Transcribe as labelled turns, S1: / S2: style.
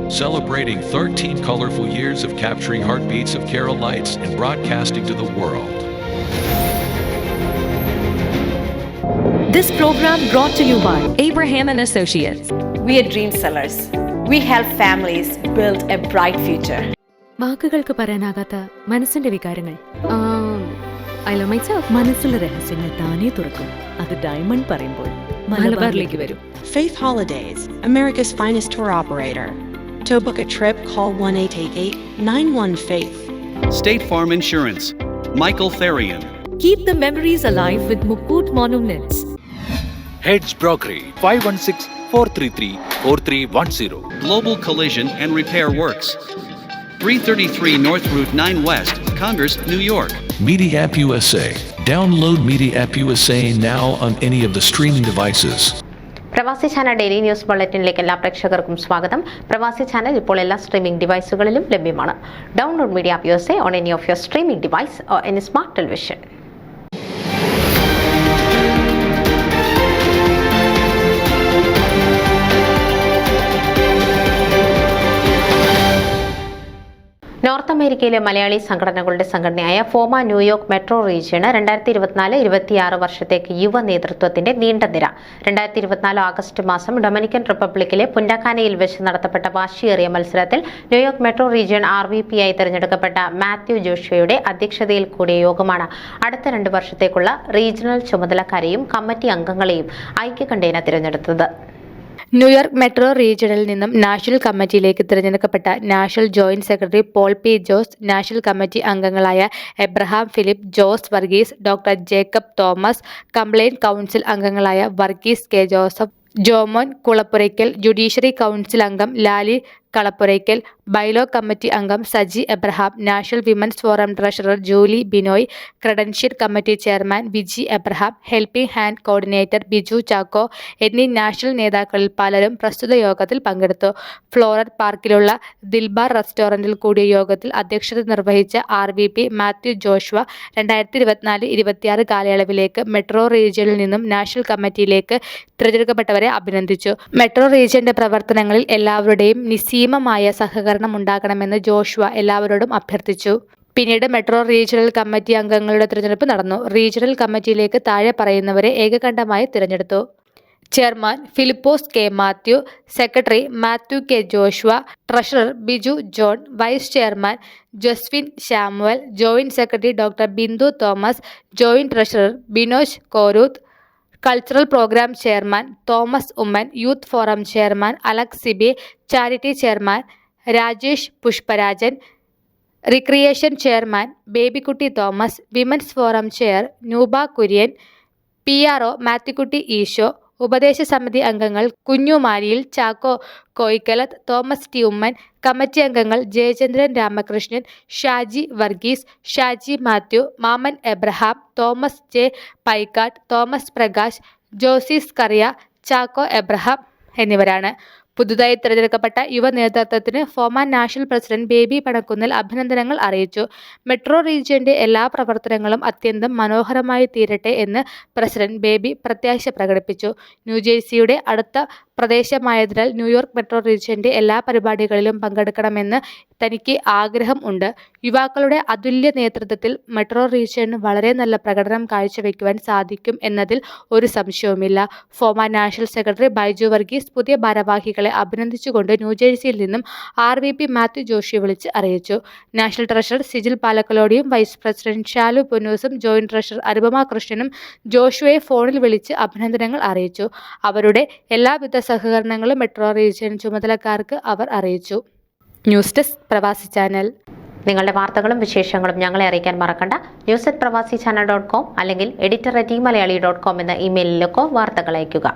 S1: celebrating 13 colorful years of capturing heartbeats of Kerala Lights and broadcasting to the world.
S2: This program brought to you by Abraham and Associates.
S3: We are dream sellers. We help families build a bright future.
S4: വാക്കുകൾക്ക് പറയാനാകാത്ത മനസ്സിന്റെ വികാരങ്ങൾ. I love myself. മനസ്സിലെ രഹസ്യങ്ങൾ താനേ തുറക്കും. അത് diamond പറയുമ്പോൾ മലബാറിലേക്ക് വരും.
S5: Faith Holidays, America's finest tour operator. To book a trip, call 1-888-91-FAITH.
S6: State Farm Insurance, Michael Therian.
S2: Keep the memories alive with Mukut Monuments.
S7: Heads Brokery 516-433-4310.
S6: Global Collision and Repair Works, 333 North Route 9 West, Congress, New York.
S1: Media App USA. Download Media App USA now on any of the streaming devices.
S8: പ്രവാസി channel daily news ബുള്ളറ്റിനിലേക്ക് എല്ലാ പ്രേക്ഷകർക്കും സ്വാഗതം. പ്രവാസി channel ഇപ്പോൾ എല്ലാ streaming ഡിവൈസുകളിലും ലഭ്യമാണ്. Download media app USA on any of your streaming device or any smart television. North അമേരിക്കയിലെ മലയാളി സംഘടനകളുടെ സംഘടനയായ ഫോമ ന്യൂയോർക്ക് മെട്രോ റീജിയന് 2024-26 വർഷത്തേക്ക് യുവ നേതൃത്വത്തിന്റെ നീണ്ട നിര. 2024 ആഗസ്റ്റ് മാസം ഡൊമിനിക്കൻ റിപ്പബ്ലിക്കിലെ പുൻഡക്കാനയിൽ വെച്ച് നടത്തപ്പെട്ട വാശിയേറിയ മത്സരത്തിൽ ന്യൂയോർക്ക് മെട്രോ റീജിയൻ RVP ആയി തിരഞ്ഞെടുക്കപ്പെട്ട മാത്യു ജോഷുവയുടെ അധ്യക്ഷതയിൽ കൂടിയ യോഗമാണ് അടുത്ത 2 വർഷത്തേക്കുള്ള റീജിയണൽ ചുമതലക്കാരെയും കമ്മിറ്റി അംഗങ്ങളെയും ഐക്യകണ്ഠേന തിരഞ്ഞെടുത്തത്.
S9: ന്യൂയോർക്ക് മെട്രോ റീജിയണിൽ നിന്നും നാഷണൽ കമ്മിറ്റിയിലേക്ക് തിരഞ്ഞെടുക്കപ്പെട്ട national joint secretary Paul P Jose, national committee അംഗങ്ങളായ Abraham Philip, Jose Varghese, doctor Jacob Thomas, complaint council അംഗങ്ങളായ Varghese K Joseph, Jomon Kulappurakkal, judiciary council അംഗം ലാലി കളപ്പുരയ്ക്കൽ, ബൈലോ കമ്മിറ്റി അംഗം Saji Abraham, national women's forum treasurer Julie Binoy, credential committee chairman Viji Abraham, helping hand coordinator Biju Chacko എന്നീ നാഷണൽ നേതാക്കളിൽ പലരും പ്രസ്തുത യോഗത്തിൽ പങ്കെടുത്തു. ഫ്ലോറൽ പാർക്കിലുള്ള ദിൽബാർ റെസ്റ്റോറന്റിൽ കൂടിയ യോഗത്തിൽ അധ്യക്ഷത നിർവഹിച്ച RVP മാത്യു ജോഷ്വ 2024-26 കാലയളവിലേക്ക് മെട്രോ റീജിയനിൽ നിന്നും നാഷണൽ കമ്മിറ്റിയിലേക്ക് തിരഞ്ഞെടുക്കപ്പെട്ടവരെ അഭിനന്ദിച്ചു. മെട്രോ റീജിയന്റെ പ്രവർത്തനങ്ങളിൽ എല്ലാവരുടെയും നിസ്സീമമായ സഹകരണം ഉണ്ടാകണമെന്ന് ജോഷ്വ എല്ലാവരോടും അഭ്യർത്ഥിച്ചു. പിന്നീട് മെട്രോ റീജിയണൽ കമ്മിറ്റി അംഗങ്ങളുടെ തിരഞ്ഞെടുപ്പ് നടന്നു. റീജിയണൽ കമ്മിറ്റിയിലേക്ക് താഴെ പറയുന്നവരെ ഏകകണ്ഠമായി തിരഞ്ഞെടുത്തു. Chairman Philipose K Mathew, secretary Mathew K Joshua, treasurer Biju John, vice chairman Jaswin Samuel, joint secretary doctor Bindu Thomas, joint treasurer Binoj Koruth, cultural programme chairman Thomas Oommen, youth forum chairman Alex Sibi, charity chairman Rajesh Pushparajan, recreation chairman Babykutty Thomas, women's forum chair Nooba Kurian, PRO Mathewkutty Easo, ഉപദേശ സമിതി അംഗങ്ങൾ കുഞ്ഞുമാരിയിൽ Chacko Koyickalath, Thomas T Oommen, committee അംഗങ്ങൾ Jayachandran Ramakrishnan, Shaji Varghese, Shaji Mathew, Mammen Abraham, Thomas J Paikattu, Thomas Prakash, Josis Kariya, Chacko Abraham എന്നിവരാണ്. പുതുതായി തിരഞ്ഞെടുക്കപ്പെട്ട യുവ നേതൃത്വത്തിന് ഫോമ നാഷണൽ പ്രസിഡന്റ് ബേബി പണക്കുന്നൽ അഭിനന്ദനങ്ങൾ അറിയിച്ചു. മെട്രോ റീജിയന്റെ എല്ലാ പ്രവർത്തനങ്ങളും അത്യന്തം മനോഹരമായി തീരട്ടെ എന്ന് പ്രസിഡന്റ് ബേബി പ്രത്യാശ പ്രകടിപ്പിച്ചു. ന്യൂജേഴ്സിയുടെ അടുത്ത പ്രദേശമായതിനാൽ ന്യൂയോർക്ക് മെട്രോ റീജിയന്റെ എല്ലാ പരിപാടികളിലും പങ്കെടുക്കണമെന്ന് തനിക്ക് ആഗ്രഹം ഉണ്ട്. യുവാക്കളുടെ അതുല്യ നേതൃത്വത്തിൽ മെട്രോ റീജിയന് വളരെ നല്ല പ്രകടനം കാഴ്ചവെക്കുവാൻ സാധിക്കും എന്നതിൽ ഒരു സംശയവുമില്ല. ഫോമ നാഷണൽ സെക്രട്ടറി ബൈജു വർഗീസ് പുതിയ ഭാരവാഹികളെ അഭിനന്ദിച്ചുകൊണ്ട് ന്യൂജേഴ്സിയിൽ നിന്നും RVP മാത്യു ജോഷി വിളിച്ച് അറിയിച്ചു. നാഷണൽ ട്രഷറർ സിജിൽ പാലക്കലോടിയും വൈസ് പ്രസിഡന്റ് ഷാലു പുന്നൂസും ജോയിന്റ് ട്രഷറർ അനുപമ കൃഷ്ണനും ജോഷുവയെ ഫോണിൽ വിളിച്ച് അഭിനന്ദനങ്ങൾ അറിയിച്ചു. അവരുടെ എല്ലാവിധ സഹകരണങ്ങളും മെട്രോ റീജിയൻ ചുമതലക്കാർക്ക് അവർ അറിയിച്ചു. ന്യൂസ് ഡെസ്ക് പ്രവാസി ചാനൽ.
S8: നിങ്ങളുടെ വാർത്തകളും വിശേഷങ്ങളും ഞങ്ങളെ അറിയിക്കാൻ മറക്കണ്ട. news@pravasichannel.com അല്ലെങ്കിൽ editor@eMalayali.com എന്ന ഇമെയിലിലേക്കോ വാർത്തകൾ അയയ്ക്കുക.